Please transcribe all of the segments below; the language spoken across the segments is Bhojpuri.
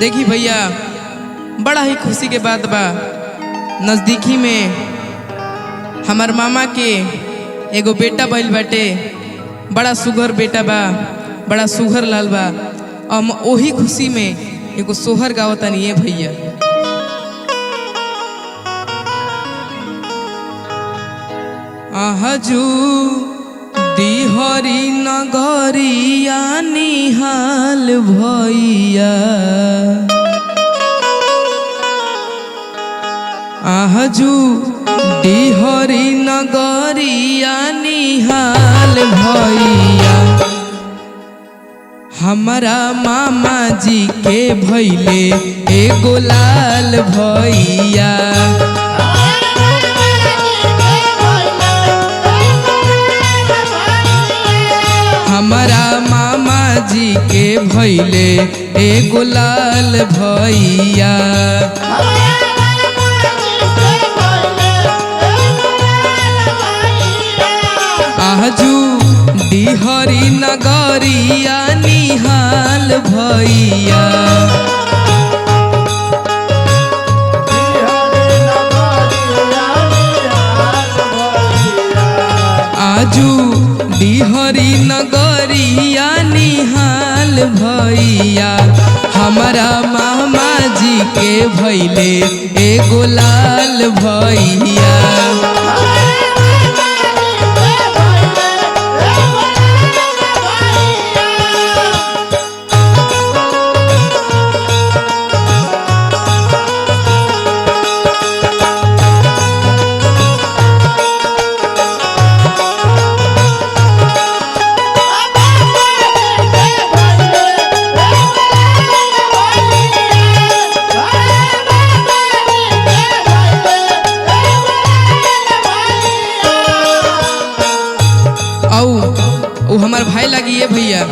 देखी भैया, बड़ा ही खुशी के बात बा। नजदीकी में हमार मामा के एगो बेटा भइल बाटे। बड़ा सुघर बेटा बा, बड़ा सुघर लाल बा। हम ओही खुशी में एगो सोहर गावतानी है भैया। आहजू दिहरी नगरिया निहाल भैया, आहजू दिहरी नगरिया निहाल भैया। हमारा मामा जी के भैले एगो लाल भैया। हमारा मामा जी के भैले एगो लाल भैया। आहजू डिहरी नगरिया निहाल भैया। आजू डिहरी नगरिया निहाल भैया। हमारा मामा जी के भैले एगो लाल भैया। हमार भाई लगी है भैया,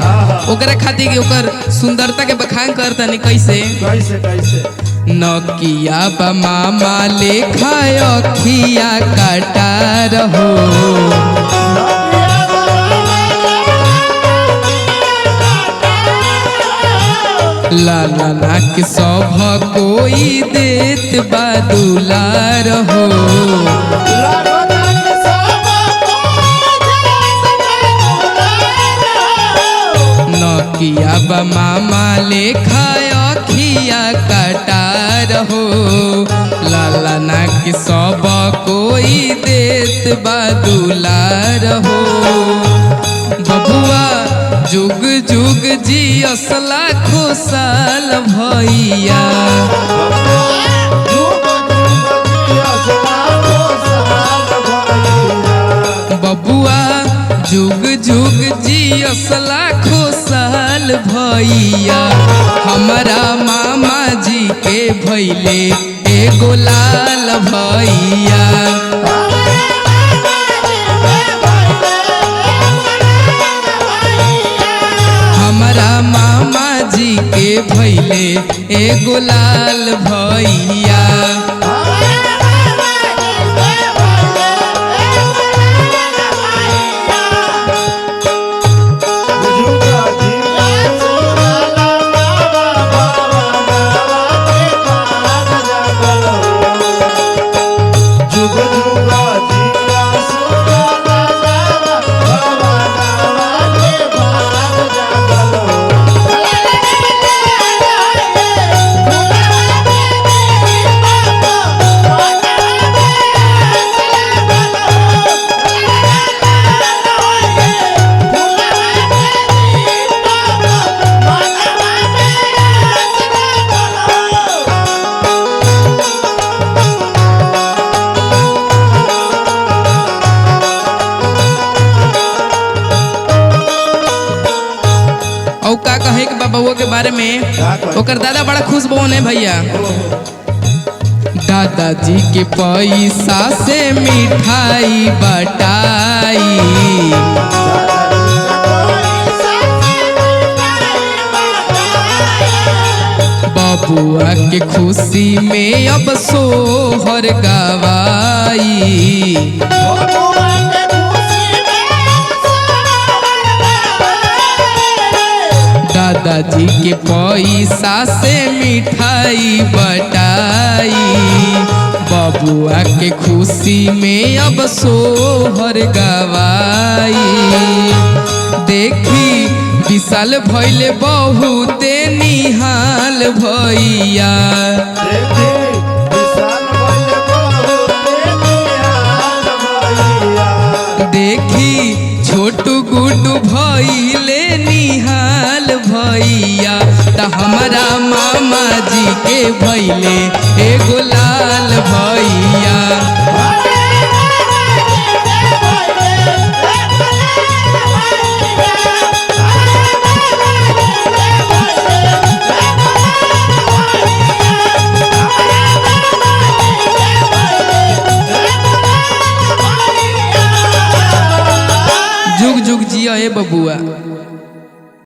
ओकरा खातिर के ओकर सुंदरता के बखान करता नहीं। कैसे कैसे कैसे नकिया बा मामा लेखा अखिया कटार हो। लाला नाक सब कोई देत बा दुलार हो। नकिया बा मामा लेखा अखिया कटार हो। लाला नाक सब कोई देत बा दुलार हो। बबुआ जुग जुग जी असला खुशहाल भैया। बबुआ जुग जुग जी असला खुशहाल भैया। हमारा मामा जी के भैले एगो लाल भैया। हमारा मामा जी के भैले एगो लाल भैया। का कहे के बाबुओ के बारे में, ओकर दादा बड़ा खुश बोन है भैया। दादाजी के पैसा से मिठाई बटाई। बबुआ के खुशी में अब सोहर गवाई। दादा जी के पैसा से मिठाई बटाई, बबुआ के खुशी में अब सोहर गवाई। देखी विशाल भइले बहुते निहाल भैया, देखी छोटू गुड्डू भइले निहाल भैया, त हमारा मामा जी के भइले एगो लाल भैया। जुग जुग जिया ए बबुआ।